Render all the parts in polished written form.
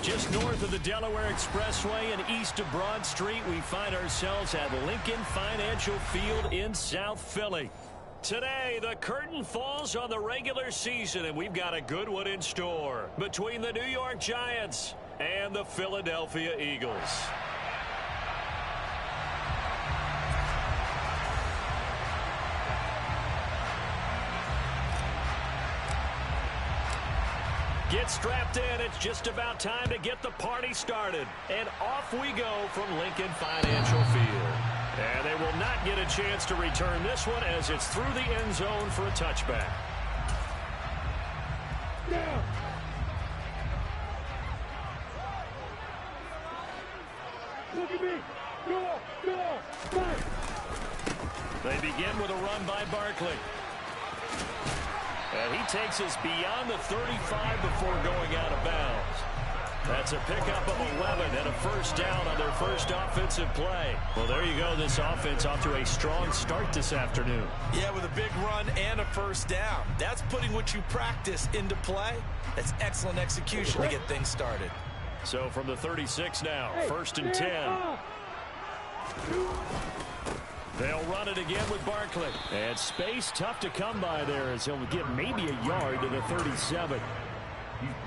Just north of the Delaware Expressway and east of Broad Street, we find ourselves at Lincoln Financial Field in South Philly. Today, the curtain falls on the regular season, and we've got a good one in store between the New York Giants and the Philadelphia Eagles. Get strapped in. It's just about time to get the party started. And off we go from Lincoln Financial Field. And they will not get a chance to return this one as it's through the end zone for a touchback. Look at me. Go. They begin with a run by Barkley. And he takes us beyond the 35 before going out of bounds. That's a pickup of 11 and a first down on their first offensive play. Well, there you go. This offense off to a strong start this afternoon. Yeah, with a big run and a first down. That's putting what you practice into play. That's excellent execution to get things started. So from the 36 now, first and 10. They'll run it again with Barkley. And space tough to come by there as he'll get maybe a yard to the 37.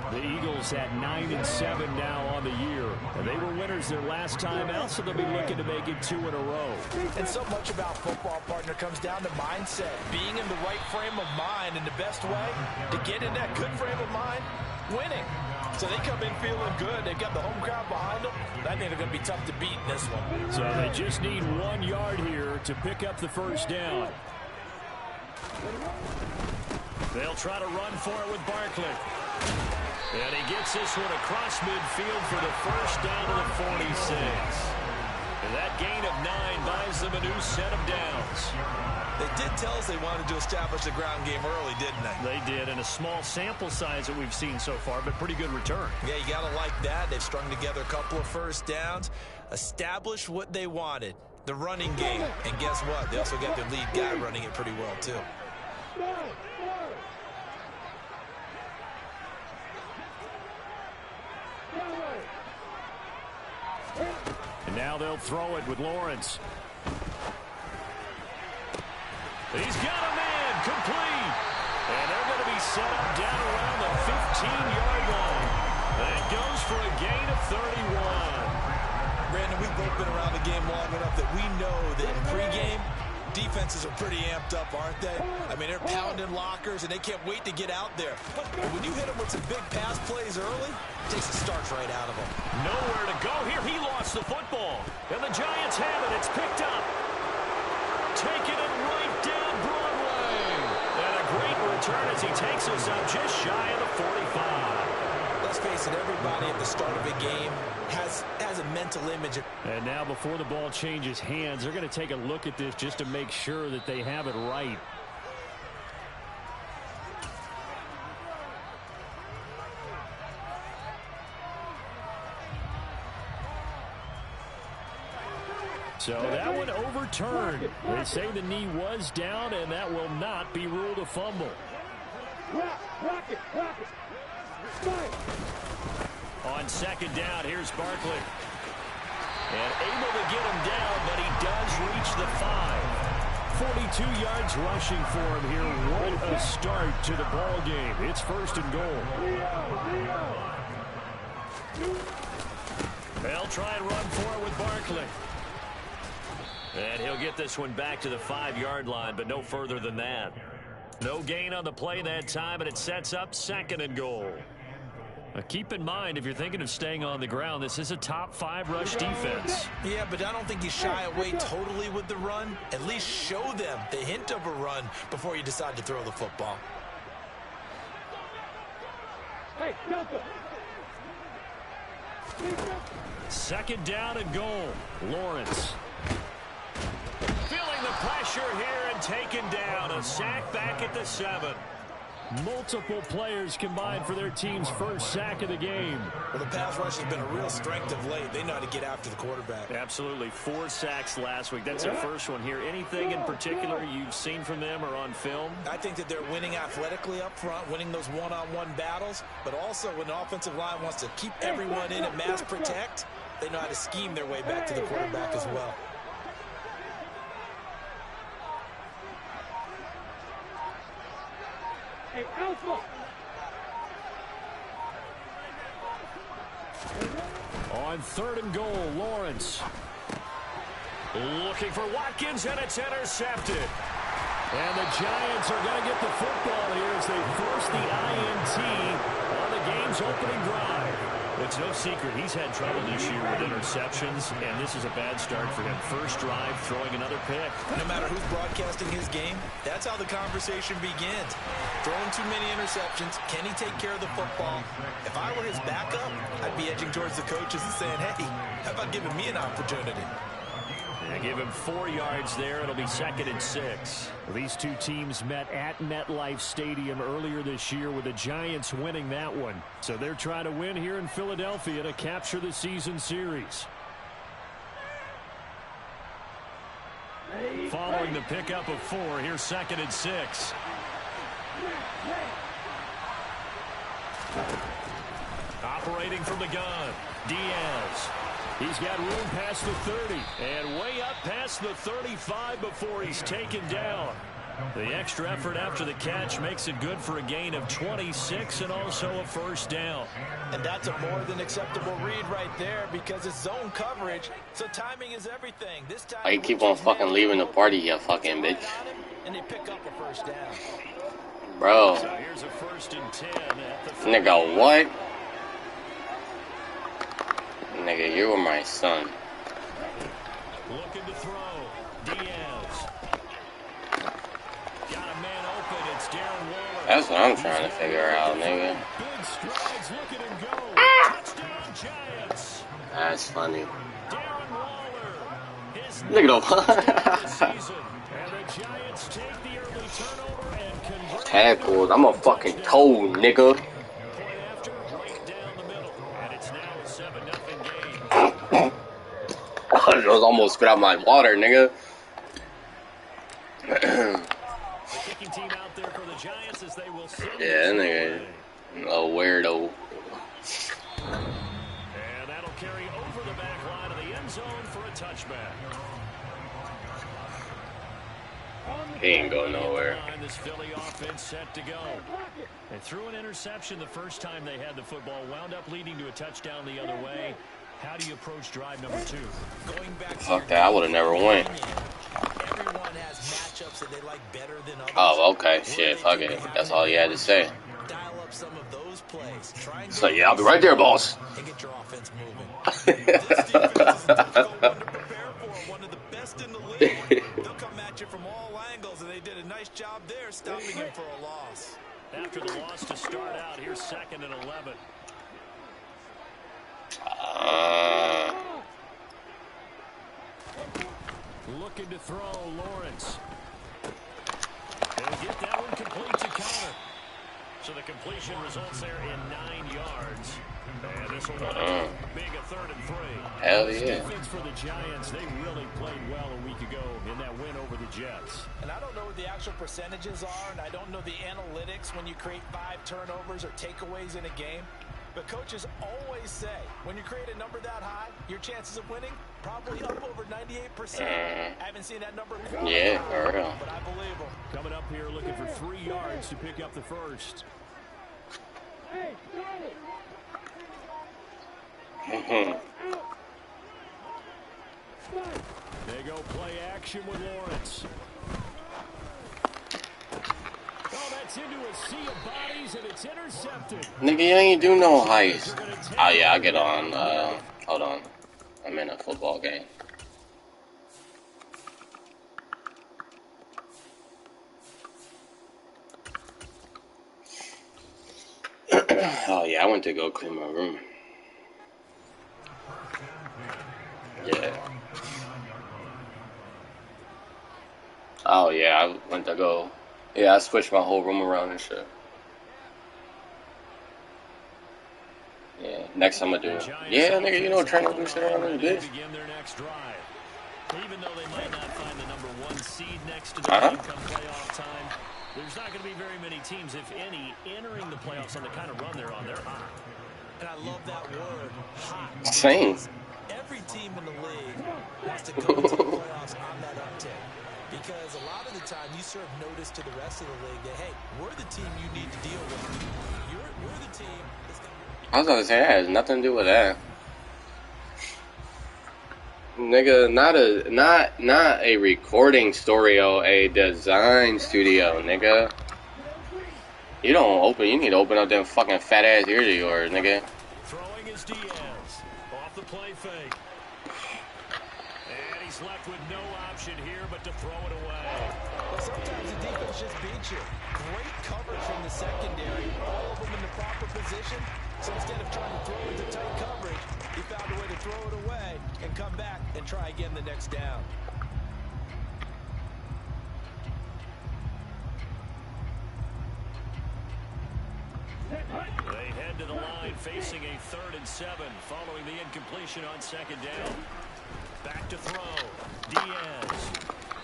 The Eagles at 9-7 now on the year. And they were winners their last time out, so they'll be looking to make it 2 in a row. And so much about football, partner, comes down to mindset. Being in the right frame of mind, and the best way to get in that good frame of mind, winning. So they come in feeling good. They've got the home crowd behind them. I think they're going to be tough to beat in this one. So they just need 1 yard here to pick up the first down. They'll try to run for it with Barkley. And he gets this one across midfield for the first down to the 46. And that gain of 9 buys them a new set of downs. They did tell us they wanted to establish the ground game early, didn't they? They did, and a small sample size that we've seen so far, but pretty good return. Yeah, you got to like that. They've strung together a couple of first downs, established what they wanted, the running game. And guess what? They also got their lead guy running it pretty well, too. And now they'll throw it with Lawrence. He's got a man complete. And they're going to be set up down around the 15-yard line. And it goes for a gain of 31. Brandon, we've both been around the game long enough that we know that in pregame, defenses are pretty amped up, aren't they? I mean, they're pounding lockers, and they can't wait to get out there. But when you hit them with some big pass plays early, it takes the starch right out of them. Nowhere to go here. He lost the football. And the Giants have it. It's picked up. Taking it right down Broadway. And a great return as he takes us up just shy of the 45. Let's face it, everybody at the start of a game has a mental image. And now before the ball changes hands, they're going to take a look at this just to make sure that they have it right. So that one overturned. They say the knee was down, and that will not be ruled a fumble. Rock it. On second down, here's Barkley. And able to get him down, but he does reach the 5. 42 yards rushing for him here. What a start to the ball game. It's first and goal. They'll try and run for it with Barkley. And he'll get this one back to the 5-yard line, but no further than that. No gain on the play that time, and it sets up second and goal. Now keep in mind, if you're thinking of staying on the ground, this is a top 5 rush defense. Yeah, but I don't think you shy away totally with the run. At least show them the hint of a run before you decide to throw the football. Hey, Delta. Second down and goal. Lawrence. Feeling the pressure here and taken down. A sack back at the 7. Multiple players combined for their team's first sack of the game. Well, the pass rush has been a real strength of late. They know how to get after the quarterback. Absolutely. 4 sacks last week. That's their first one here. Anything in particular you've seen from them or on film? I think that they're winning athletically up front, winning those one-on-one battles, but also when the offensive line wants to keep everyone in and mass protect, they know how to scheme their way back to the quarterback as well. Hey, Alpha! On 3rd and goal, Lawrence. Looking for Watkins, and it's intercepted. And the Giants are going to get the football here as they force the INT on the game's opening drive. It's no secret he's had trouble this year with interceptions, and this is a bad start for him. First drive, throwing another pick. No matter who's broadcasting his game, that's how the conversation begins. Throwing too many interceptions, can he take care of the football? If I were his backup, I'd be edging towards the coaches and saying, hey, how about giving me an opportunity? They give him 4 yards there. It'll be 2nd and 6. These two teams met at MetLife Stadium earlier this year with the Giants winning that one. So they're trying to win here in Philadelphia to capture the season series. Following the pickup of 4, here's 2nd and 6. Operating from the gun, Diaz. He's got room past the 30 and way up past the 35 before he's taken down. The extra effort after the catch makes it good for a gain of 26 and also a first down. And that's a more than acceptable read right there because it's zone coverage, so timing is everything. This time, Why you keep on fucking leaving the party, you fucking bitch? And they pick up a first down. Bro. So here's a 1st and 10 at the Nigga, what? Nigga, you were my son. Looking to throw. Diaz. Got a man open. It's Darren Waller. That's what I'm trying to figure out, nigga. Big strides, looking and go. Touchdown Giants. That's funny. Darren Waller. His Nigga, season. And the Giants take the early turnover and convert. Tackled. I'm a fucking cold nigga. I just almost spit out my water, nigga. Yeah, nigga. A weirdo. And that'll carry over the back line of the end zone for a touchback. He ain't go nowhere. This Philly offense set to go. They threw an interception the first time they had the football, wound up leading to a touchdown the other way. How do you approach drive number 2? Going back Fuck that, I would have never went. Everyone has matchups that they like better than others. Oh, okay, shit, fuck it. That's all you had to say. Dial up some of those plays. Try and So yeah, I'll be right there, boss. and get your offense moving. This defense is a difficult one to prepare for. One of the best in the league. They'll come at you from all angles, and they did a nice job there stopping him for a loss. After the loss to start out, here's 2nd and 11. Looking to throw, Lawrence. He'll get that one complete to counter. So the completion results there in 9 yards. And this will big a 3rd and 3. Hell yeah. Defense for the Giants, they really played well a week ago in that win over the Jets. And I don't know what the actual percentages are, and I don't know the analytics when you create 5 turnovers or takeaways in a game. But coaches always say, when you create a number that high, your chances of winning probably up over 98%. I haven't seen that number quite Yeah, for real. but I believe them. Coming up here looking for 3 yards to pick up the first. Hey, They go play action with Lawrence. Oh, that's into a sea of bodies, and it's intercepted. Nigga, you ain't do no heist. Oh yeah, I'll get on. Hold on. I'm in a football game. Oh yeah, I went to go clean my room. Yeah. Oh yeah, I went to go. Yeah, I switched my whole room around and shit. Next time I do it. Yeah, nigga, you know trying to do shit around this bitch. Even though they might not find the number 1 seed next to the game come playoff time, there's not going to be very many teams, if any, entering the playoffs on the kind of run they're on. They're hot. And I love that word, hot. Same. Every team in the league wants to go into the playoffs on that uptick. Because a lot of the time you serve notice to the rest of the league that, hey, we're the team you need to deal with. We're the team that's going to... I was gonna say that has nothing to do with that. Nigga, not a recording studio, a design studio, nigga. You need to open up them fucking fat ass ears of yours, nigga. Throwing is Diaz. Off the play fake. And he's left with no option here but to throw it away. Well, sometimes the defense just beats you. Great coverage from the secondary. All of them in the proper position. So instead of trying to throw into tight coverage, he found a way to throw it away and come back and try again the next down. They head to the line facing a 3rd and 7 following the incompletion on 2nd down. Back to throw. Diaz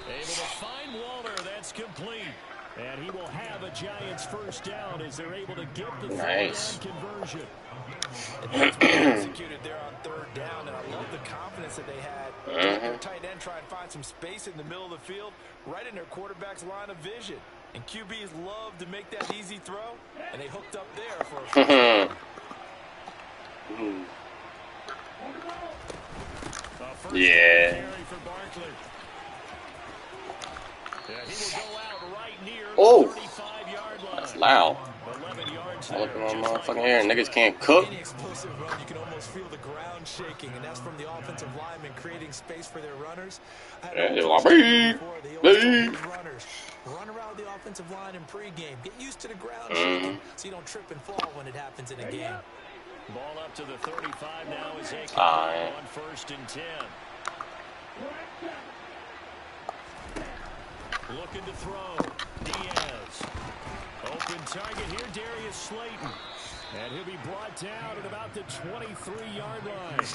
able to find Walter. That's complete. And he will have a Giants first down as they're able to get the nice conversion. And that's what they executed there on 3rd down, and I love the confidence that they had. Their tight end try and find some space in the middle of the field, right in their quarterback's line of vision. And QBs love to make that easy throw, and they hooked up there for a first down. Yeah. He will go out right near Oh, the 35-yard line. that's loud. 11 yards I look at my there, motherfucking hair. Niggas can't cook. Any explosive run, you can almost feel the ground shaking, and that's from the offensive linemen creating space for their runners. They always told these runners, run around the offensive line in pregame. Get used to the ground shaking so you don't trip and fall when it happens in a game. Ball up to the 35 now as they yeah. on 1st and 10. Looking to throw. Diaz. Open target here, Darius Slayton. And he'll be brought down at about the 23-yard line.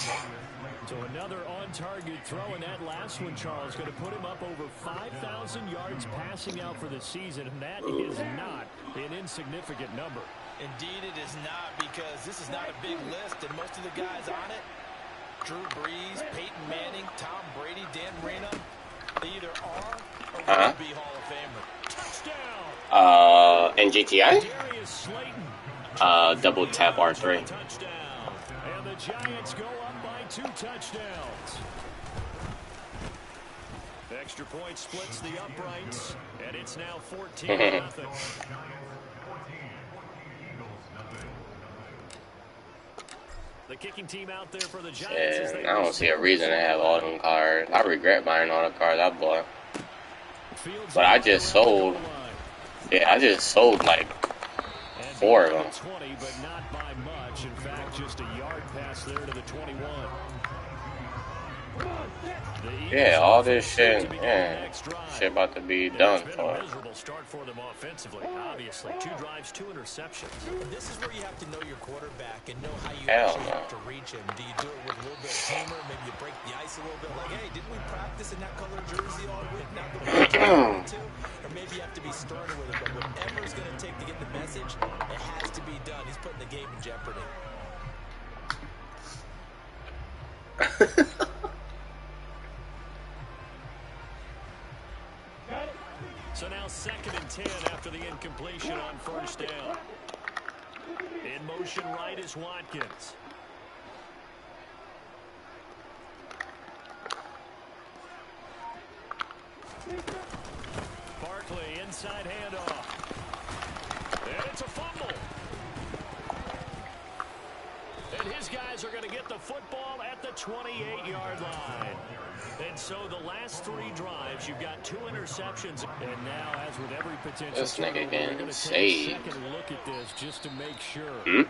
So another on-target throw, and that last one, Charles, going to put him up over 5,000 yards passing out for the season, and that is not an insignificant number. Indeed it is not, because this is not a big list, and most of the guys on it, Drew Brees, Peyton Manning, Tom Brady, Dan Marino, they either are or will be Hall of Famer. Touchdown! In GTI? Darius Slayton. Double tap R3. Touchdown. And the Giants go up by 2 touchdowns. Extra point splits the uprights, and it's now 14-0. The kicking team out there for the Giants. Yeah, I don't see a reason to have all them cards. I regret buying all the cards I bought. But I just sold. Yeah, I just sold like 4 of them. 20, but not by much. In fact, just a yard pass there to the 21. Yeah, all this shit, yeah, shit about to be done It's been for a it. miserable start for them offensively, obviously. 2 drives, 2 interceptions. This is where you have to know your quarterback and know how you Hell actually no. have to reach him. Do you do it with a little bit of humor? Maybe you break the ice a little bit, like, hey, didn't we practice in that color jersey all week? Not the way to. Or maybe you have to be sterner with him, but whatever it's going to take to get the message, it has to be done. He's putting the game in jeopardy. So now 2nd and 10 after the incompletion on 1st down. In motion right is Watkins. Barkley inside handoff. And it's a fumble. And his guys are going to get the football at the 28-yard line. And so the last 3 drives, you've got 2 interceptions. And now, as with every potential This nigga turnover, getting we're going to take saved. a second look at this just to make sure.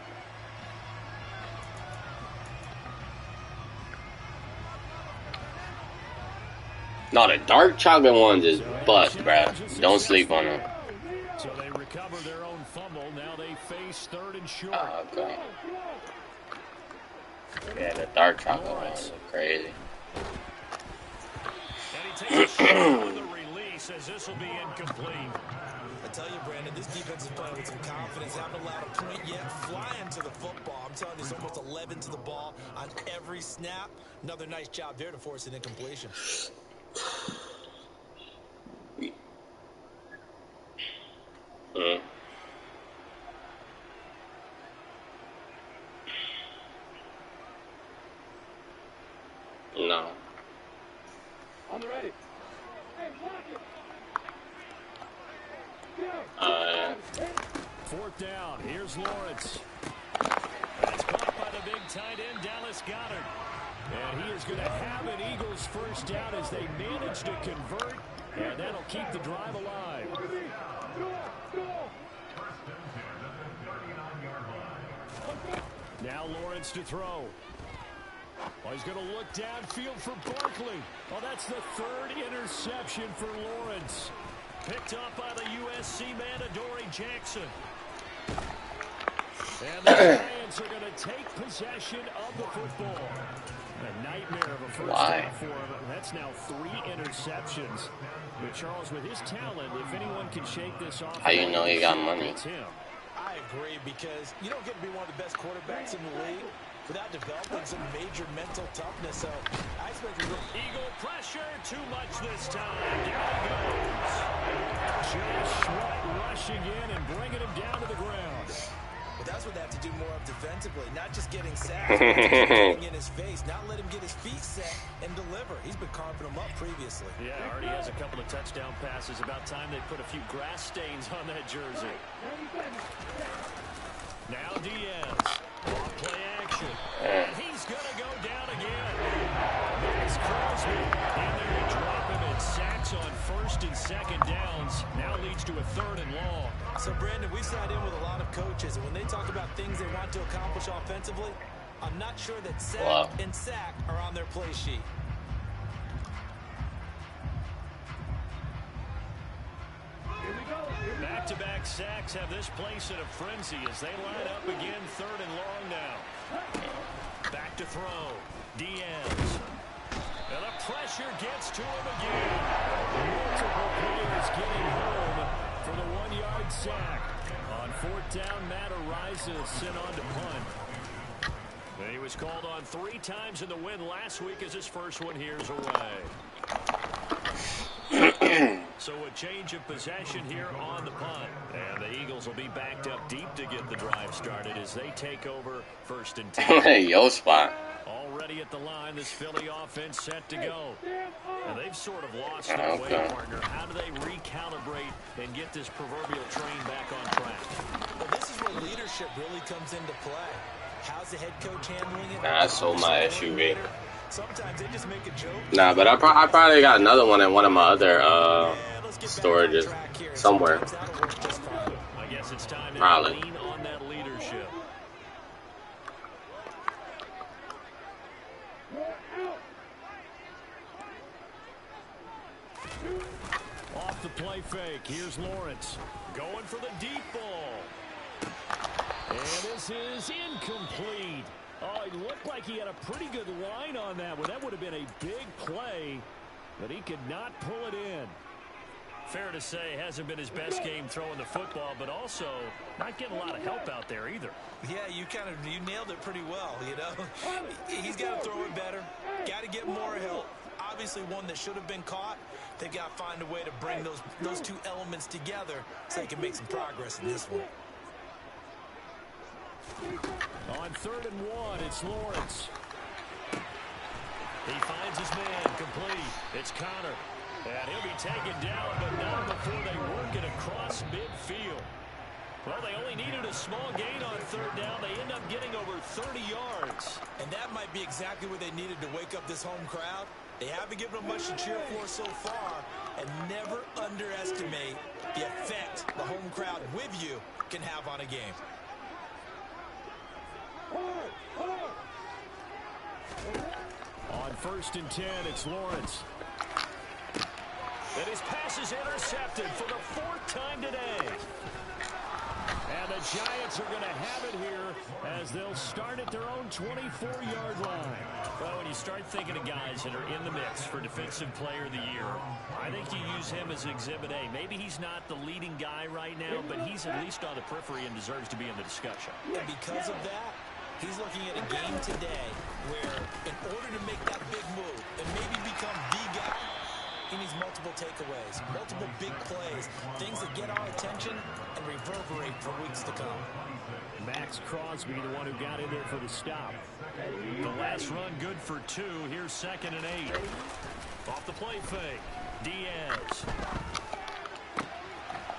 No, the dark chocolate ones is bust, bruh. Don't sleep on them. So they recover their own fumble. Now they face 3rd and short. Okay. Yeah, the dark chocolate ones are crazy. And he takes a shot on the release as this will be incomplete. I tell you, Brandon, this defense is playing with some confidence. Haven't allowed a point yet. Flying to the football. I'm telling you, it's almost 11 to the ball on every snap. Another nice job there to force an incompletion. No. On the ready. Hey, block it. Fourth down. Here's Lawrence. That's caught by the big tight end, Dallas Goedert. And he is going to have an Eagles first down as they manage to convert. And that'll keep the drive alive. Now Lawrence to throw. Oh, he's going to look downfield for Barkley. Oh, that's the third interception for Lawrence. Picked up by the USC man, Adoree Jackson. And the Giants are going to take possession of the football. A nightmare of a first down for him. That's now 3 interceptions. But Charles, with his talent, if anyone can shake this off, how you know he got money? It's him. I agree, because you don't get to be one of the best quarterbacks in the league without developing some major mental toughness. So I expect to go. Eagle pressure, too much this time. Down he goes. Josh Sweat rushing in and bringing him down to the ground. But that's what they have to do more of defensively, not just getting sacks, but getting in his face, not let him get his feet set and deliver. He's been carving them up previously. Yeah, already has a couple of touchdown passes. About time they put a few grass stains on that jersey. Now Diaz. Off play action. And he's going to go down again. Max Crosby in there to drop him in sacks on first and second downs. Now leads to a third and long. So, Brandon, we've sat in with a lot of coaches, and when they talk about things they want to accomplish offensively, I'm not sure that sack and sack are on their play sheet. Back-to-back sacks have this place in a frenzy as they line up again, third and long now. Back to throw. Diaz. And the pressure gets to him again. Multiple players getting home for the 1-yard sack. On fourth down, Matt Ariza sent on to punt. And he was called on 3 times in the win last week as his first one here's away. So a change of possession here on the punt. And the Eagles will be backed up deep to get the drive started as they take over first and 10. Yo spot. Already at the line, this Philly offense set to go. And they've sort of lost their way, partner. How do they recalibrate and get this proverbial train back on track? Well, this is where leadership really comes into play. How's the head coach handling it? Nah, I sold my SUV. Sometimes they just make a joke. Nah, but I probably got another one in one of my other storages somewhere. I guess it's time to Probably. lean on that leadership. Off the play fake. Here's Lawrence going for the deep ball. And this is incomplete. Oh, it looked like he had a pretty good line on that one. That would have been a big play, but he could not pull it in. Fair to say, hasn't been his best game throwing the football, but also not getting a lot of help out there either. Yeah, you nailed it pretty well, you know. He's got to throw it better. Got to get more help. Obviously one that should have been caught. They've got to find a way to bring those 2 elements together so they can make some progress in this one. On 3rd and 1, it's Lawrence. He finds his man, complete. It's Connor. And he'll be taken down, but not before they work it across midfield. Well, they only needed a small gain on 3rd down. They end up getting over 30 yards. And that might be exactly what they needed to wake up this home crowd. They haven't given them much to cheer for so far. And never underestimate the effect the home crowd with you can have on a game. On 1st and 10, it's Lawrence. And his pass is intercepted for the 4th time today. And the Giants are going to have it here as they'll start at their own 24-yard line. Well, when you start thinking of guys that are in the mix for Defensive Player of the Year, I think you use him as Exhibit A. Maybe he's not the leading guy right now, but he's at least on the periphery and deserves to be in the discussion. And because of that, he's looking at a game today where in order to make that big move and maybe become the guy, he needs multiple takeaways, multiple big plays, things that get our attention and reverberate for weeks to come. Max Crosby, the one who got in there for the stop. The last run good for 2. Here's 2nd and 8. Off the play fake. Diaz.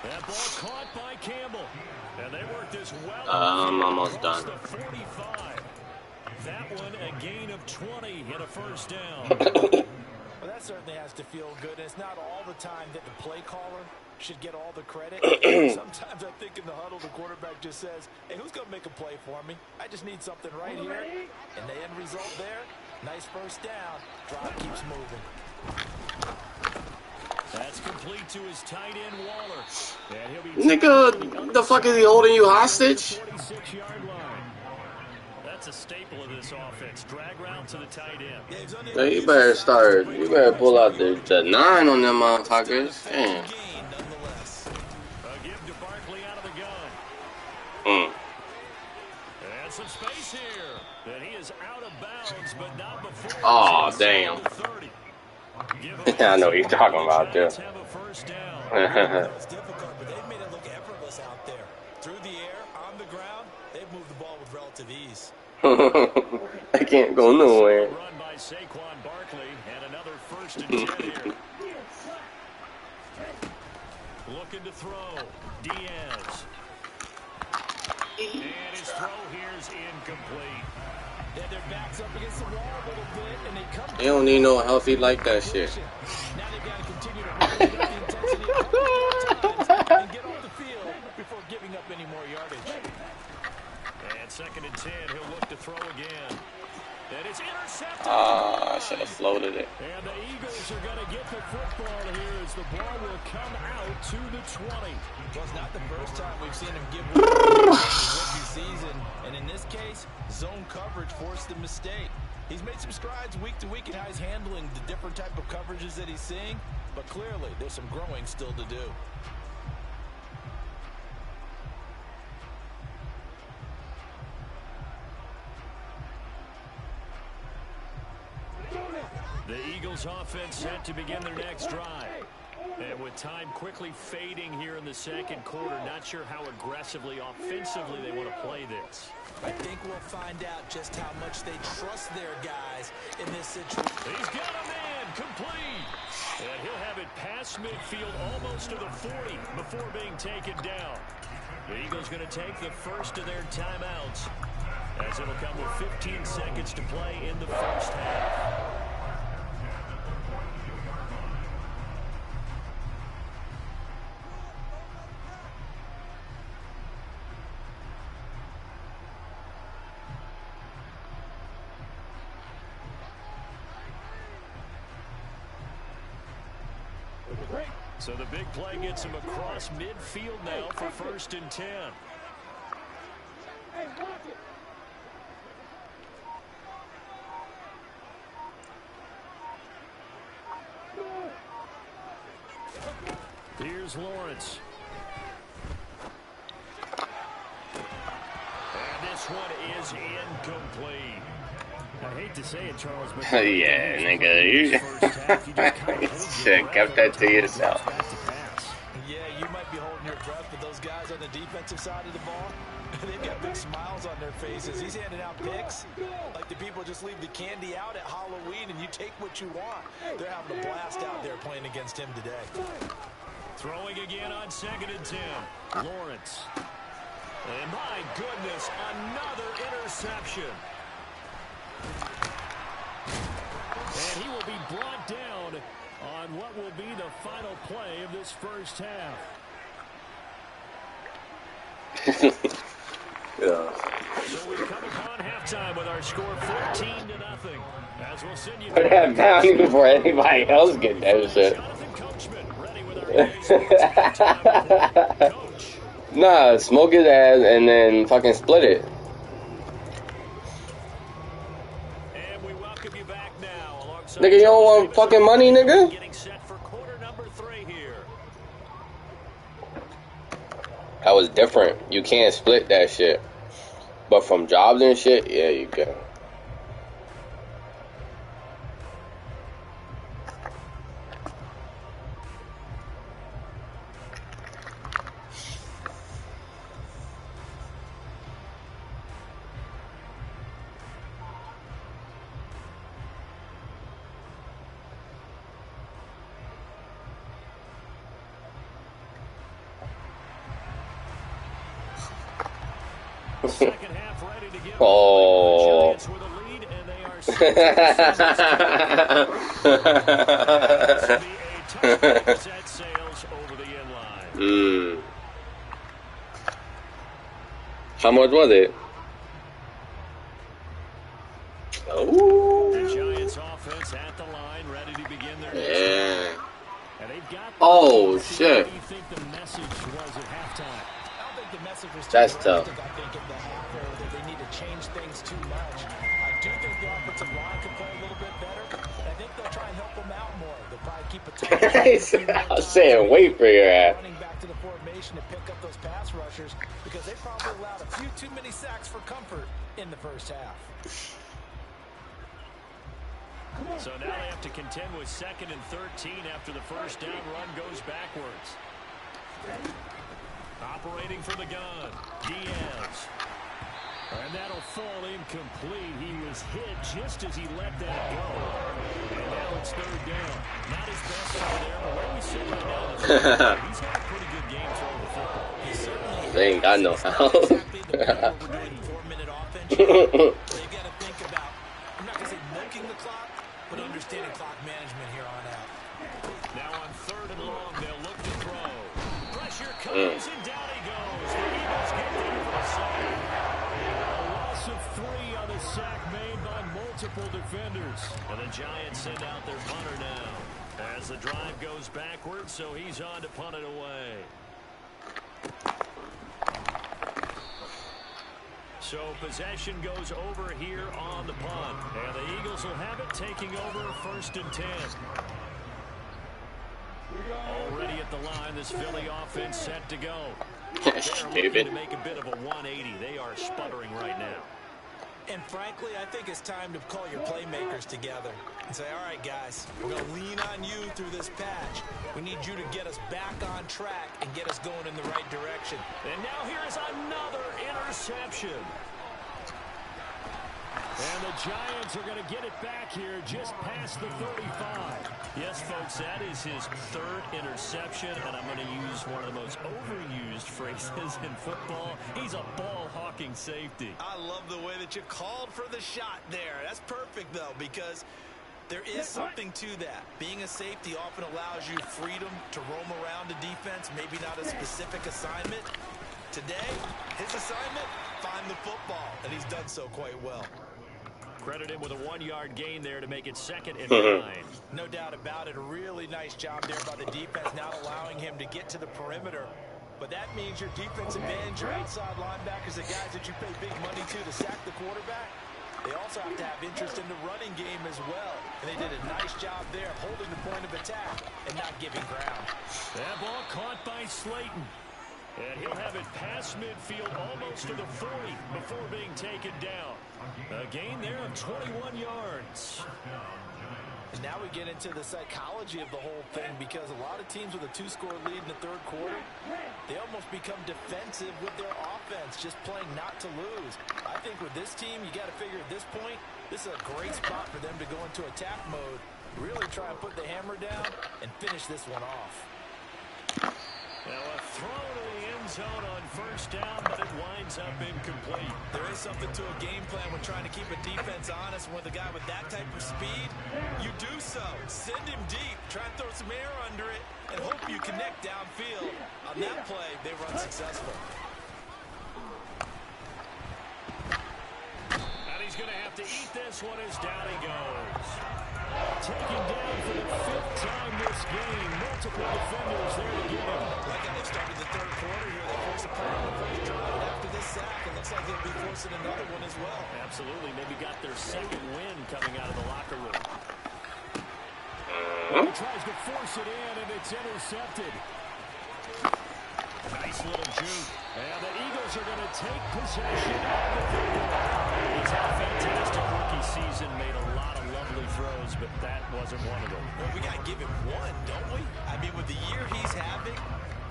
That ball caught by Campbell. And they work this well. I'm almost done. The 45. That one a gain of 20 and a first down. Well, that certainly has to feel good. And it's not all the time that the play caller should get all the credit. Sometimes I think in the huddle, the quarterback just says, hey, who's going to make a play for me? I just need something right here. And the end result there, nice first down. Drive keeps moving. That's complete to his tight end, Waller. And he'll be Nigga, the fuck is he holding you hostage? 46-yard line. That's a staple of this offense. Drag route to the tight end. Yeah, you better start. You better pull out the 9 on them motherfuckers. Damn. A give to Barkley out of the gun. Mm. And some space here. And he is out of bounds, but not before. Oh, damn. I know what you're talking about, too. It's difficult, but they've made it look effortless out there. Through the air, on the ground, they've moved the ball with relative ease. I can't go nowhere. Run by Saquon Barkley and another 1st and 10 here. Looking to throw. Diaz. And his throw here is incomplete. Their backs up against the wall a little bit, and they come. You don't need no healthy like that shit. Now they've got to continue to ramp up the intensity a couple more times and get off the field before giving up any more yardage. And 2nd and 10, he'll look to throw again. And it's intercepted. Ah, I should have floated it. And the Eagles are going to get the football here as the ball will come out to the 20. Well, it's not the first time we've seen him give one in his rookie season. And in this case, zone coverage forced the mistake. He's made some strides week to week in how he's handling the different type of coverages that he's seeing. But clearly, there's some growing still to do. The Eagles offense set to begin their next drive. And with time quickly fading here in the 2nd quarter, not sure how aggressively, offensively they want to play this. I think we'll find out just how much they trust their guys in this situation. He's got a man complete. And he'll have it past midfield almost to the 40 before being taken down. The Eagles going to take the first of their timeouts as it'll come with 15 seconds to play in the first half. So the big play gets him across midfield now for 1st and 10. Here's Lawrence. And this one is incomplete. I hate to say it, Charles, but Yeah, nigga, you should have kept that to yourself. Yeah, you might be holding your breath, but those guys on the defensive side of the ball, they've got big smiles on their faces. He's handing out picks like the people just leave the candy out at Halloween and you take what you want. They're having a blast out there playing against him today. Throwing again on 2nd and 10. Lawrence. And my goodness, another interception. And he will be brought down on what will be the final play of this first half. Yeah. So we come upon halftime with our score 14-0. As we'll send you Put that down before anybody else get that shit. Jonathan Coachman ready with our Coach. Nah, smoke his ass and then fucking split it. And we welcome you back now. Alongside Nigga, you don't want fucking money, nigga? Getting set for quarter number 3 here. That was different. You can't split that shit. But from jobs and shit, yeah, you can. Second half ready to give Oh. the Giants with a lead, and they are set sails over the end line. How much was it? Oh. The Giants offense at the line, ready to begin their Yeah. and they've got Oh shit. What do you think the message was at halftime? I don't think the message was too That's drastic, tough. I think, in the half there that they need to change things too much. I do think the offensive line could play a little bit better. I think they'll try and help them out more. They'll probably keep a tight I was saying, wait for your ass. running back to the formation to pick up those pass rushers because they probably allowed a few too many sacks for comfort in the first half. So now they have to contend with 2nd and 13 after the first down run goes backwards. Operating for the gun, Diaz. And that'll fall incomplete. He was hit just as he let that go. And now it's 3rd down. Not his best side there, but where we sit right now, he's had a pretty good game throwing the football. He certainly They ain't got no house. exactly the way we're doing 4-minute offense. They've got to think about, I'm not going to say milking the clock, but understanding clock management here on out. Now on 3rd and long, they'll look to throw. Pressure comes and down he goes. The Eagles get there for the sack. A loss of 3 on the sack made by multiple defenders. And the Giants send out their punter now. As the drive goes backwards, so he's on to punt it away. So possession goes over here on the punt. And the Eagles will have it, taking over 1st and 10. Already at the line, this Philly offense set to go. They're looking to make a bit of a 180. They are sputtering right now. And frankly, I think it's time to call your playmakers together and say, all right, guys, we're going to lean on you through this patch. We need you to get us back on track and get us going in the right direction. And now here is another interception. And the Giants are going to get it back here just past the 35. Yes, folks, that is his 3rd interception, and I'm going to use one of the most overused phrases in football. He's a ball-hawking safety. I love the way that you called for the shot there. That's perfect, though, because there is something to that. Being a safety often allows you freedom to roam around the defense, maybe not a specific assignment. Today, his assignment, find the football, and he's done so quite well. Credit him with a 1-yard gain there to make it 2nd and 9. No doubt about it. A really nice job there by the defense, not allowing him to get to the perimeter. But that means your defensive ends, your outside linebackers, the guys that you pay big money to sack the quarterback, they also have to have interest in the running game as well. And they did a nice job there holding the point of attack and not giving ground. That ball caught by Slayton. And he'll have it past midfield almost to the 40 before being taken down. A gain there of 21 yards. And now we get into the psychology of the whole thing because a lot of teams with a 2-score lead in the 3rd quarter, they almost become defensive with their offense, just playing not to lose. I think with this team, you got to figure at this point, this is a great spot for them to go into attack mode, really try and put the hammer down and finish this one off. Now a throw to the end zone on 1st down, but it winds up incomplete. There is something to a game plan when trying to keep a defense honest. With a guy with that type of speed, you do so. Send him deep, try and throw some air under it, and hope you connect downfield. On that play, they run successful. And he's going to have to eat this one as down he goes. Taken down for the 5th time this game. Multiple defenders there to get him. Like how they started the 3rd quarter here, they force a Absolutely. Maybe got their second win coming out of the locker room. He tries to force it in, and it's intercepted. Nice little juke. And the Eagles are going to take possession of the football. He's had a fantastic rookie season, made a lot of lovely throws, but that wasn't one of them. Well, we got to give him one, don't we? I mean, with the year he's having,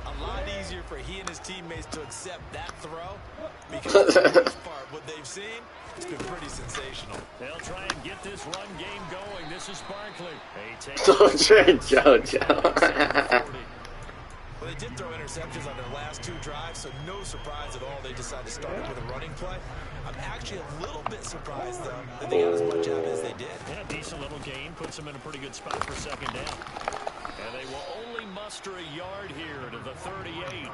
a lot easier for he and his teammates to accept that throw, because for the most part, what they've seen, it's been pretty sensational. They'll try and get this run game going. This is Barkley. Well, they did throw interceptions on their last two drives, so no surprise at all they decided to start it with a running play. I'm actually a little bit surprised, though, that they got as much out as they did. Yeah, decent little gain. Puts them in a pretty good spot for second down. And they will only muster a yard here to the 38.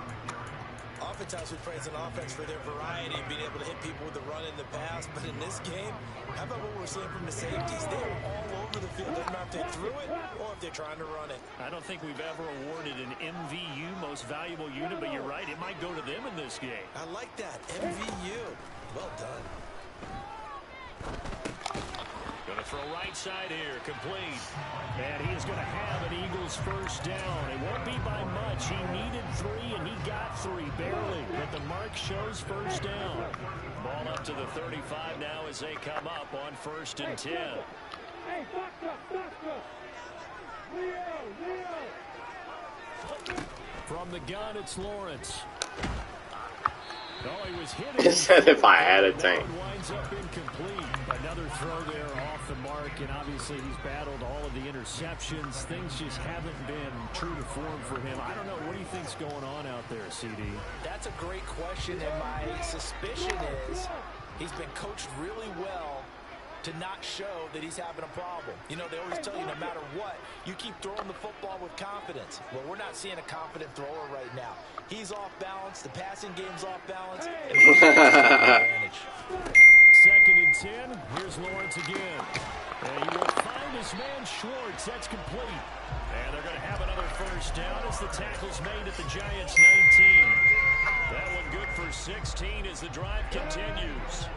Oftentimes we praise an offense for their variety and being able to hit people with the run in the pass, but in this game, how about what we're seeing from the safeties? They are all over the field. Doesn't matter if they threw it or if they're trying to run it. I don't think we've ever awarded an MVU, most valuable unit, but you're right, it might go to them in this game. I like that. MVU. Well done. Going to throw right side here, complete. And he is going to have an Eagles first down. It won't be by much. He needed 3, and he got 3, barely. But the mark shows first down. Ball up to the 35 now as they come up on 1st and 10. Hey, doctor! Leo! From the gun, it's Lawrence. Oh, he was hit. He said if I had a tank. Winds up incomplete. Another throw there off the mark, and obviously he's battled all of the interceptions. Things just haven't been true to form for him. I don't know. What do you think's going on out there, CD? That's a great question, and my suspicion is he's been coached really well to not show that he's having a problem. You know, they always tell you no matter what, you keep throwing the football with confidence. Well, we're not seeing a confident thrower right now. He's off balance. The passing game's off balance. And Second and 10. Here's Lawrence again. And you will find his man Schwartz. That's complete. And they're going to have another first down as the tackle's made at the Giants' 19. That one good for 16 as the drive continues.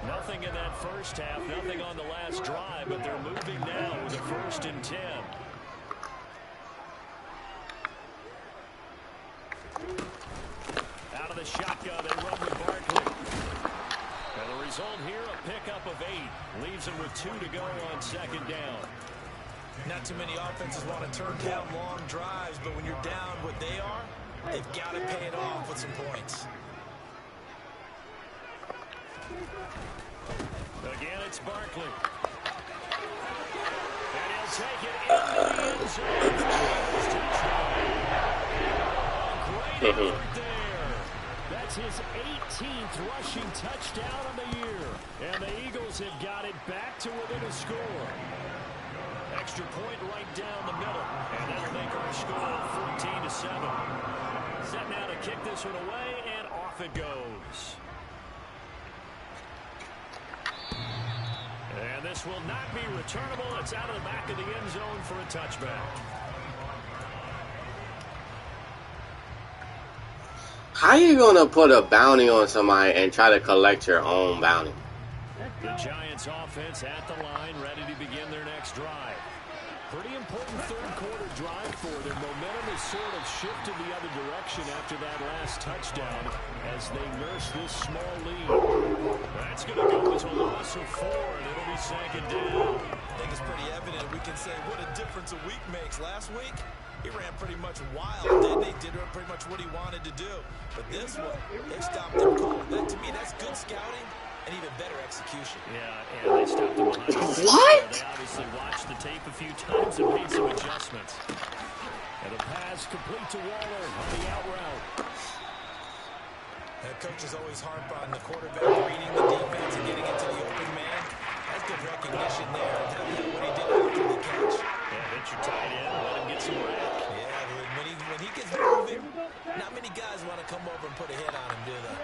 Nothing in that first half, nothing on the last drive, but they're moving now with a 1st and 10. Out of the shotgun, they run with Barkley. And the result here, a pickup of 8. Leaves them with 2 to go on 2nd down. Not too many offenses want to turn down long drives, but when you're down what they are, they've got to pay it off with some points. Again, it's Barkley. And he'll take it into the end zone. Great effort there. That's his 18th rushing touchdown of the year. And the Eagles have got it back to within a score. Extra point right down the middle. And that'll make our score 14-7. Set now to kick this one away, and off it goes. And this will not be returnable. It's out of the back of the end zone for a touchback. How you gonna put a bounty on somebody and try to collect your own bounty? The Giants offense at the line, ready to begin their next drive. Pretty important third quarter drive for them. Momentum has sort of shifted the other direction after that last touchdown as they nurse this small lead. That's going to go as a loss of 4, and it'll be 2nd down. I think it's pretty evident. We can say what a difference a week makes. Last week, he ran pretty much wild, didn't he? Did pretty much what he wanted to do. But this one, they stopped him cold. That, to me, that's good scouting. And even better execution. Yeah, and they stopped him behind. What? They obviously watched the tape a few times and made some adjustments. And a pass complete to Waller on the out route. Coaches always harp on the quarterback reading the defense and getting into the open man. That's good recognition there. And what he did after the catch. Yeah, hit your tight end, let him get some rap. Yeah, when he gets moving, not many guys want to come over and put a hit on him, do they?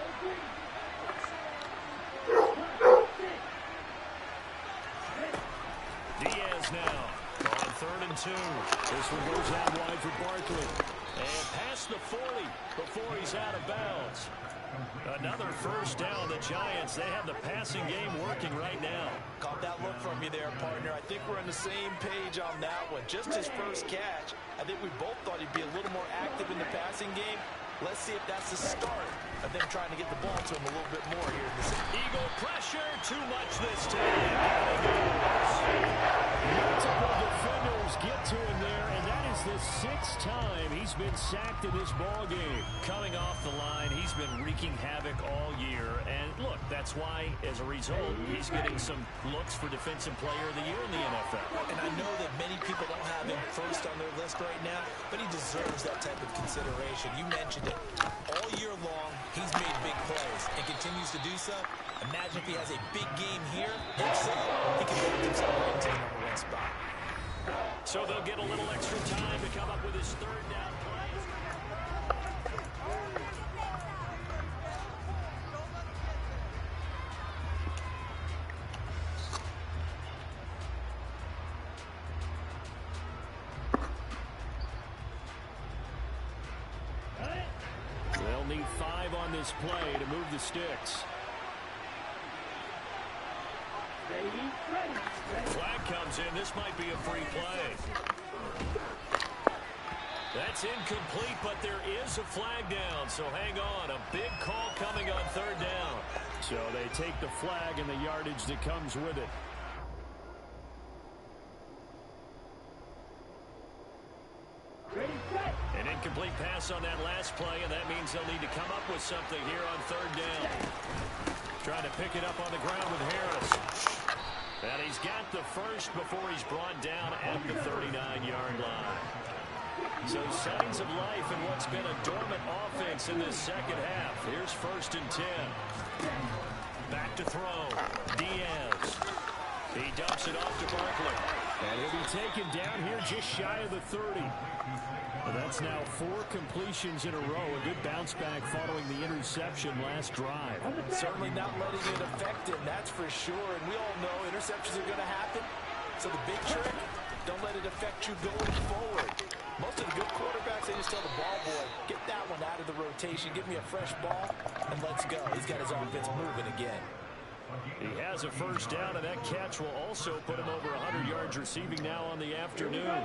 Diaz now on 3rd and 2. This one goes out wide for Barkley. And past the 40 before he's out of bounds. Another first down. The Giants, they have the passing game working right now. Caught that look from you there, partner. I think we're on the same page on that one. Just his first catch. I think we both thought he'd be a little more active in the passing game. Let's see if that's the start of them trying to get the ball to him a little bit more here in this. Eagle pressure, too much this time. Multiple defenders get to him there, and that is the 6th time he's been sacked in this ball game. Coming off the line, he's been wreaking havoc all year, and look, that's why, as a result, he's getting some looks for Defensive Player of the Year in the NFL. And I know that many people don't have him first on their list right now, but he deserves that type of consideration. You mentioned it. All year long, he's made big plays and continues to do so. Imagine if he has a big game here. If so, he can put himself right into the number 1 spot. So they'll get a little extra time to come up with his 3rd down play. They'll need 5 on this play to move the sticks. Flag comes in. This might be a free play. That's incomplete, but there is a flag down, so hang on. A big call coming on 3rd down. So they take the flag and the yardage that comes with it. An incomplete pass on that last play, and that means they'll need to come up with something here on 3rd down. Trying to pick it up on the ground with Harris. And he's got the first before he's brought down at the 39-yard line. So signs of life in what's been a dormant offense in this second half. Here's 1st and 10. Back to throw. Diaz. He dumps it off to Barkley. And he'll be taken down here just shy of the 30. Well, that's now 4 completions in a row. A good bounce back following the interception last drive. Certainly not letting it affect him, that's for sure. And we all know interceptions are going to happen. So the big trick, don't let it affect you going forward. Most of the good quarterbacks, they just tell the ball boy, get that one out of the rotation, give me a fresh ball, and let's go. He's got his offense moving again. He has a first down, and that catch will also put him over 100 yards receiving now on the afternoon.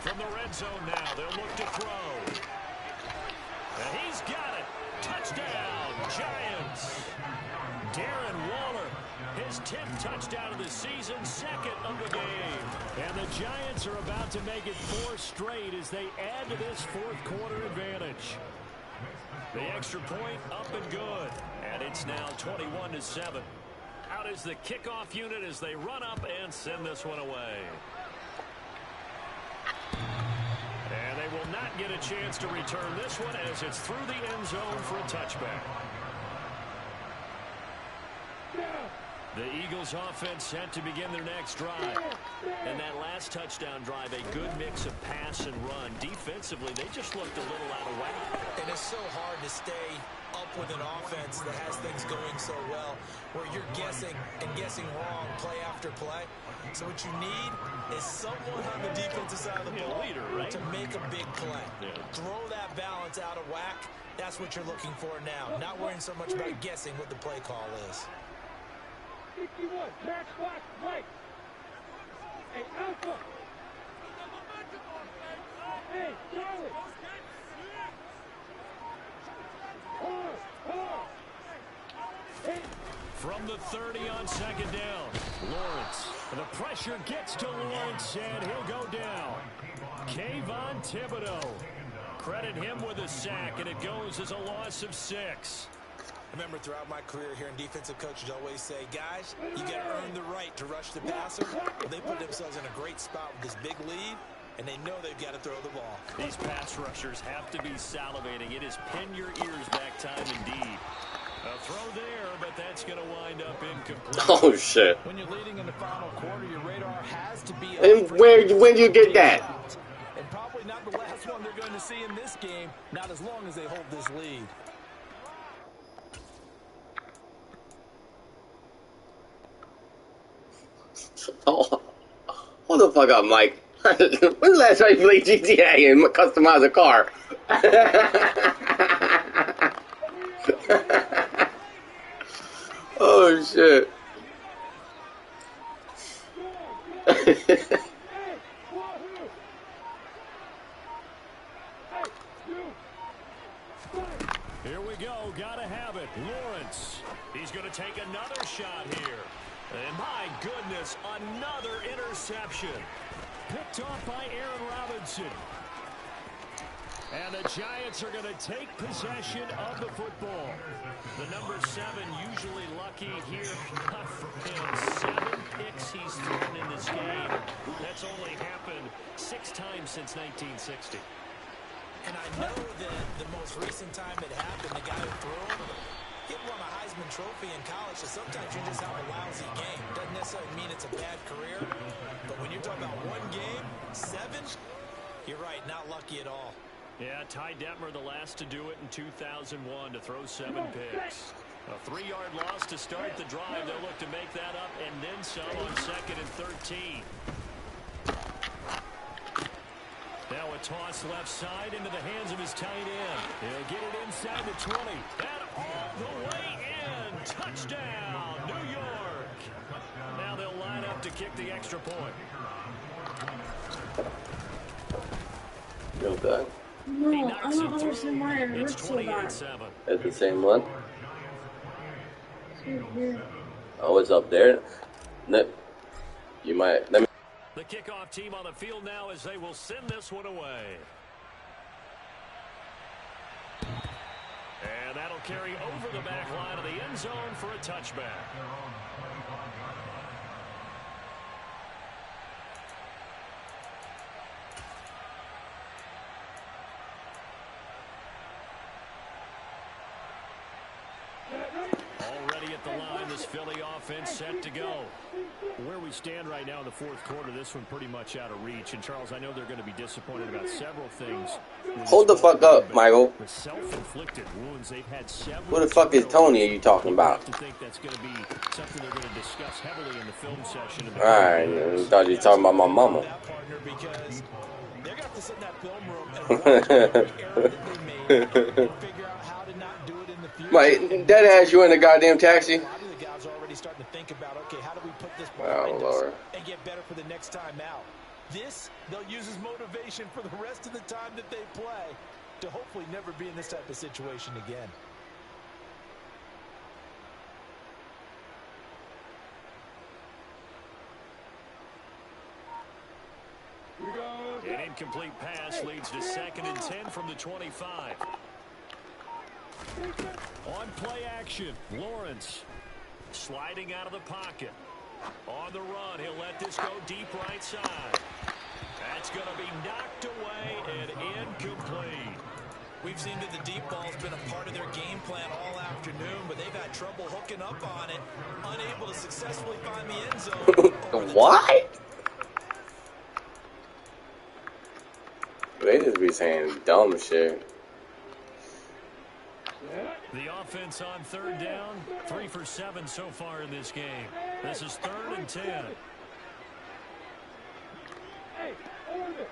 From the red zone now, they'll look to throw. And he's got it. Touchdown, Giants. Darren Waller, his 10th touchdown of the season, 2nd of the game. And the Giants are about to make it 4 straight as they add to this 4th quarter advantage. The extra point up and good. And it's now 21-7. Out is the kickoff unit as they run up and send this one away. And they will not get a chance to return this one as it's through the end zone for a touchback. The Eagles offense set to begin their next drive. And that last touchdown drive, a good mix of pass and run. Defensively, they just looked a little out of whack. And it's so hard to stay up with an offense that has things going so well, where you're guessing and guessing wrong play after play. So what you need is someone on the defensive side of the ball leader, right? to make a big play. Yeah. Throw that balance out of whack. That's what you're looking for now. Not worrying so much about guessing what the play call is. 51, match block, right. Hey, Alpha. Hey, Charlie. From the 30 on 2nd down, Lawrence. The pressure gets to Lawrence, and he'll go down. Kayvon Thibodeau. Credit him with a sack, and it goes as a loss of 6. Remember, throughout my career here in defensive coaches always say, guys, you got to earn the right to rush the passer. Well, they put themselves in a great spot with this big lead, and they know they've got to throw the ball. These pass rushers have to be salivating. It is pin your ears back time indeed. A throw there, but that's going to wind up incomplete. Oh, shit. When you're leading in the final quarter, your radar has to be... And when you get that? And probably not the last one they're going to see in this game, not as long as they hold this lead. Oh, hold the fuck up, Mike. When's the last time you played GTA and customize a car? Oh shit. Here we go. Gotta have it. Lawrence. He's going to take another shot here. And my goodness, another interception. Picked off by Aaron Robinson. And the Giants are going to take possession of the football. The number 7 usually lucky here. Not for him. 7 picks he's thrown in this game. That's only happened 6 times since 1960. And I know that the most recent time it happened, the guy who threw him, he won a Heisman Trophy in college, so sometimes you just have a lousy game. Doesn't necessarily mean it's a bad career, but when you're talking about one game, 7, you're right, not lucky at all. Yeah, Ty Detmer the last to do it in 2001 to throw 7 picks. A 3-yard loss to start the drive. They'll look to make that up and then some on 2nd and 13. Now a toss left side into the hands of his tight end. He'll get it inside the 20. And all the way in. Touchdown, New York. Now they'll line up to kick the extra point. Okay. No, I don't understand why it hurts so bad. That's the same one? Oh, it's up there. You might. Let me. The kickoff team on the field now as they will send this one away. And that'll carry over the back line of the end zone for a touchback. Already at the line, this Philly offense set to go. Where we stand right now in the 4th quarter, this one pretty much out of reach. And Charles, I know they're going to be disappointed about several things. Hold the fuck up, Michael. The self-inflicted wounds they've had several. Who the fuck is Tony are you talking about? I think that's going to be something they're going to discuss heavily in the film session. Alright, I thought you were talking about my mama. Because they're going to have to sit in that film room and watch every error that they made and figure out how to not do it in the future. Mike, that ass you in the goddamn taxi? A lot of the guys are already starting to think about, okay, how do we put this behind us and get better for the next time out? This, they'll use as motivation for the rest of the time that they play to hopefully never be in this type of situation again. An incomplete pass leads to 2nd and 10 from the 25. On play action, Lawrence sliding out of the pocket. On the run, he'll let this go deep right side. That's going to be knocked away and incomplete. We've seen that the deep ball's been a part of their game plan all afternoon, but they've had trouble hooking up on it, unable to successfully find the end zone. What? They just be saying dumb shit. The offense on 3rd down, 3 for 7 so far in this game. This is 3rd and 10. Hey, order.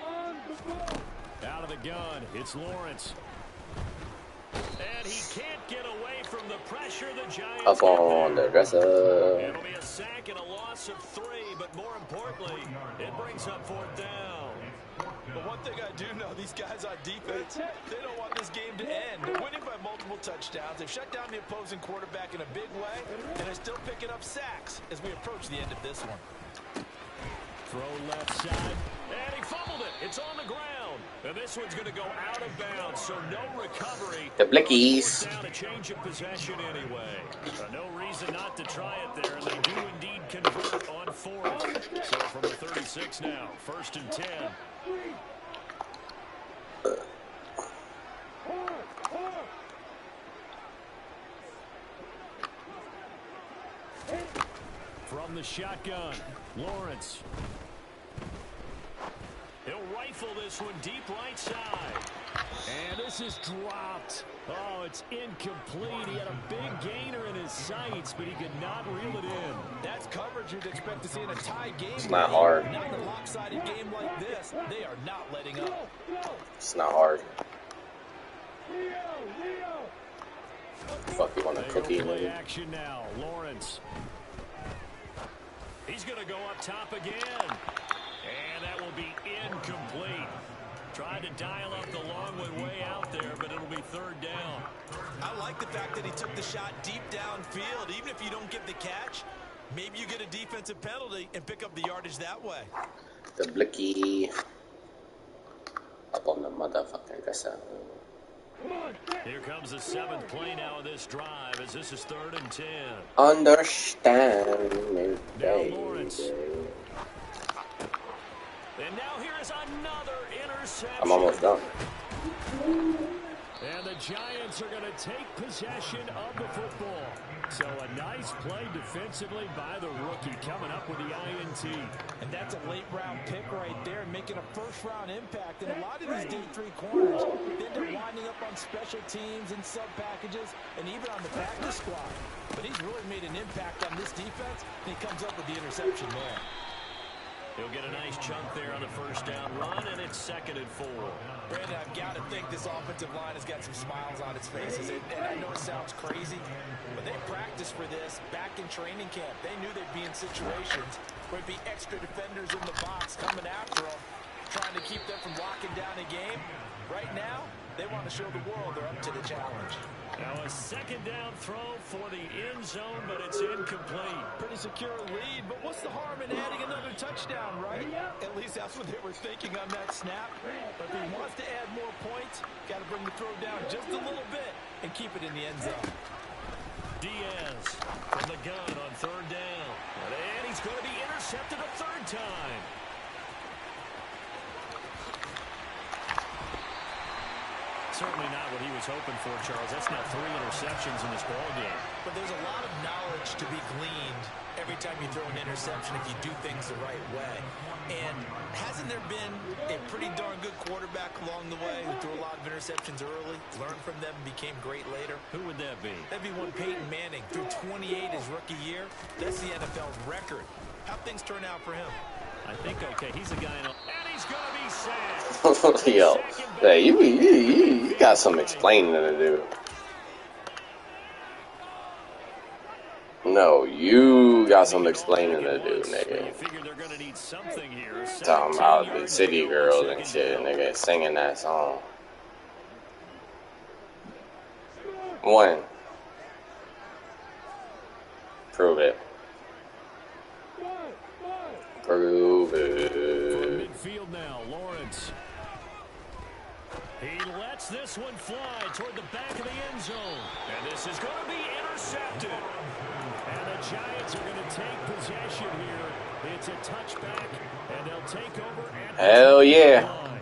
On the ball. Out of the gun, it's Lawrence. And he can't get away from the pressure the Giants Up on the dresser. It'll be a sack and a loss of 3, but more importantly, it brings up 4th down. But one thing I do know, these guys on defense, they don't want this game to end. They're winning by multiple touchdowns. They've shut down the opposing quarterback in a big way, and they're still picking up sacks as we approach the end of this one. Throw left side, and he fumbled it. It's on the ground. And this one's going to go out of bounds, so no recovery. The Blickies. Down a change of possession anyway. No reason not to try it there, and they do indeed convert on 4th. So from the 36 now, 1st and 10. From the shotgun, Lawrence. He'll rifle this one deep right side. And this is dropped. Oh, it's incomplete. He had a big gainer in his sights, but he could not reel it in. That's coverage you'd expect to see in a tie game. It's not hard. Not in a lopsided game like this. They are not letting up. It's not hard. Fuck, you want a cookie, Play nigga? action now. Lawrence. He's going to go up top again. And that will be incomplete. Tried to dial up the long way out there, but it'll be third down. I like the fact that he took the shot deep downfield. Even if you don't get the catch, maybe you get a defensive penalty and pick up the yardage that way. The blicky. Up on the motherfucking dresser. Here comes the 7th play now of this drive, as this is 3rd and 10. Understand me, Now baby. Lawrence. And now here is another interception. I'm almost done. And the Giants are going to take possession of the football. So a nice play defensively by the rookie, coming up with the INT. And that's a late-round pick right there, making a first-round impact. And a lot of these day 3 corners, they end up winding up on special teams and sub-packages and even on the practice squad. But he's really made an impact on this defense, and he comes up with the interception there. He'll get a nice chunk there on the first down run, and it's 2nd and 4. Brandon, I've got to think this offensive line has got some smiles on its faces. And I know it sounds crazy, but they practiced for this back in training camp. They knew they'd be in situations where it'd be extra defenders in the box coming after them, trying to keep them from locking down a game. Right now, they want to show the world they're up to the challenge. Now a 2nd down throw for the end zone, but it's incomplete. Pretty secure lead, but what's the harm in adding another touchdown, right? At least that's what they were thinking on that snap. But if he wants to add more points, got to bring the throw down just a little bit and keep it in the end zone. Diaz from the gun on 3rd down. And he's going to be intercepted a 3rd time. Certainly not what he was hoping for, Charles. That's now 3 interceptions in this ball game. But there's a lot of knowledge to be gleaned every time you throw an interception if you do things the right way. And hasn't there been a pretty darn good quarterback along the way who threw a lot of interceptions early, learned from them, and became great later? Who would that be? That'd be one Peyton Manning. Threw 28 his rookie year. That's the NFL's record. How'd things turn out for him? I think, okay, he's a guy in... And he's going to be sacked. Yo, hey, you got some explaining to do. No, you got some explaining to do, nigga. You figure they're going to need something here. Talking about the city girls and shit, nigga, singing that song. When? Prove it. Prove it. Midfield now, Lawrence. He lets this one fly toward the back of the end zone. And this is going to be intercepted. And the Giants are going to take possession here. It's a touchback, and they'll take over at the Hell yeah. line.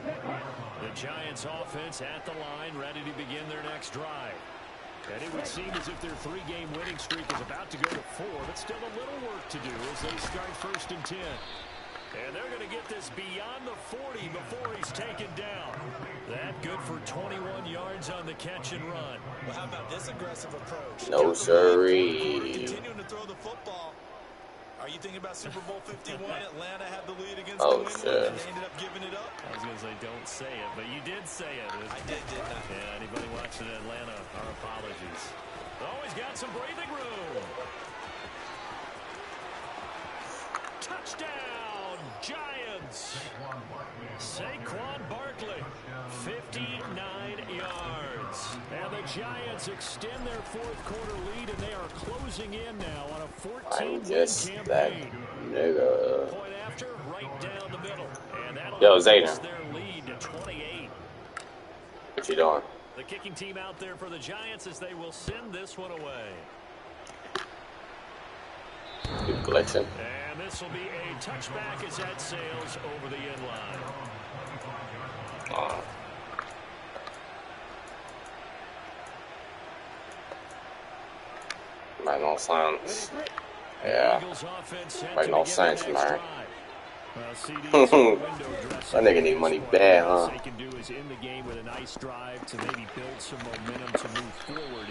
The Giants offense at the line, ready to begin their next drive. And it would seem as if their 3-game winning streak is about to go to 4, but still a little work to do as they start 1st and 10. And they're going to get this beyond the 40 before he's taken down. That good for 21 yards on the catch and run. Well, how about this aggressive approach? No siree. Continuing to throw the football. Are you thinking about Super Bowl 51? Atlanta had the lead against Oh, New England, shit. and they ended up giving it up. I was going to say don't say it, but you did say it. I did, didn't I? Yeah, anybody watching Atlanta, our apologies. Always got some breathing room. Touchdown, Giants. Saquon Barkley, 59 yards. And the Giants extend their 4th quarter lead, and they are closing in now on a 14-win I'm just that campaign. nigga. Point after, right down the middle. And that'll Yo, increase Zayden. their lead to 28. What you doing? The kicking team out there for the Giants as they will send this one away. You glitching. And this will be a touchback as that sails over the end line. Make no sense. Yeah. Eagles offense set Make to no begin sense, the next man. drive. That nigga need money bad, huh? They can do is end the game with a nice drive to maybe build some momentum to move forward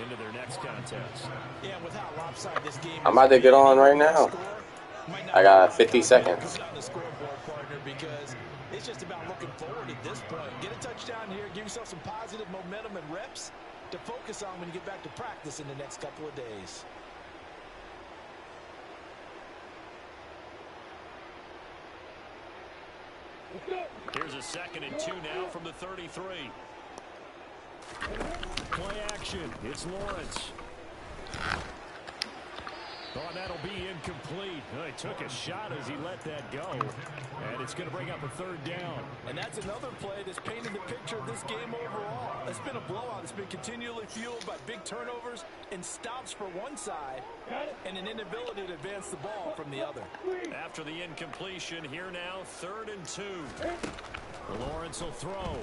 into their next contest. Yeah, with how lopsided this game is, I'm about to get on right now. I got 50 seconds. on the scoreboard, partner, because it's just about looking forward at this point. Get a touchdown here, give yourself some positive momentum and reps to focus on when you get back to practice in the next couple of days. Here's a 2nd and 2 now from the 33. Play action. It's Lawrence. Oh, and that'll be incomplete. He took a shot as he let that go. And it's going to bring up a 3rd down. And that's another play that's painted the picture of this game overall. It's been a blowout. It's been continually fueled by big turnovers and stops for one side and an inability to advance the ball from the other. After the incompletion, here now, 3rd and 2. Lawrence will throw.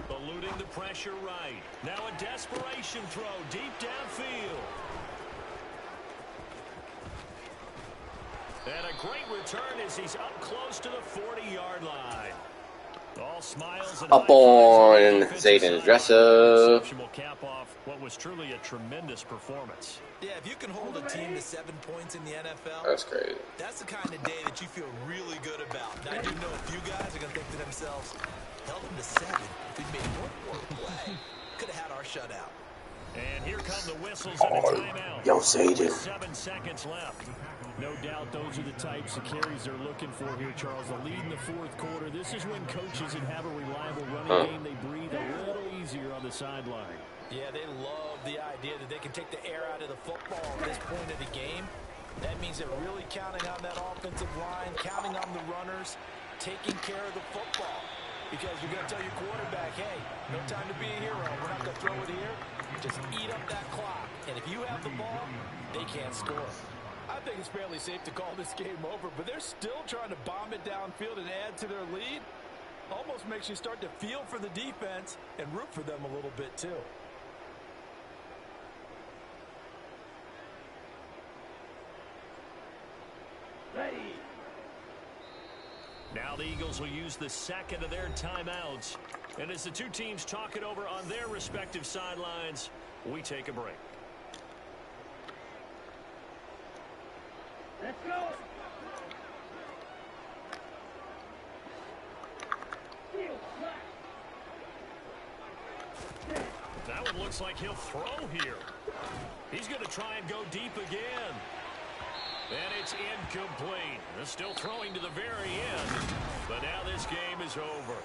Eluding the pressure right. Now a desperation throw deep downfield. And a great return as he's up close to the 40-yard line. All smiles and Up on Zayden's dresser. will cap off what was truly a tremendous performance. Yeah, if you can hold a team to 7 points in the NFL, That's crazy. that's the kind of day that you feel really good about. And I do know a few guys are going to think to themselves, held them to 7. If we'd made one more play, could have had our shutout. And here come the whistles and a timeout. Yo, Zayden. 7 seconds left. No doubt those are the types of carries they're looking for here, Charles. The lead in the 4th quarter. This is when coaches that have a reliable running game, they breathe a little easier on the sideline. Yeah, they love the idea that they can take the air out of the football at this point of the game. That means they're really counting on that offensive line, counting on the runners, taking care of the football. Because you're going to tell your quarterback, hey, no time to be a hero. We're not going to throw it here. Just eat up that clock. And if you have the ball, they can't score. I think it's fairly safe to call this game over, but they're still trying to bomb it downfield and add to their lead. Almost makes you start to feel for the defense and root for them a little bit too. Ready. Now the Eagles will use the 2nd of their timeouts. And as the two teams talk it over on their respective sidelines, we take a break. Let's go. That one looks like he'll throw here. He's going to try and go deep again. And it's incomplete. They're still throwing to the very end. But now this game is over.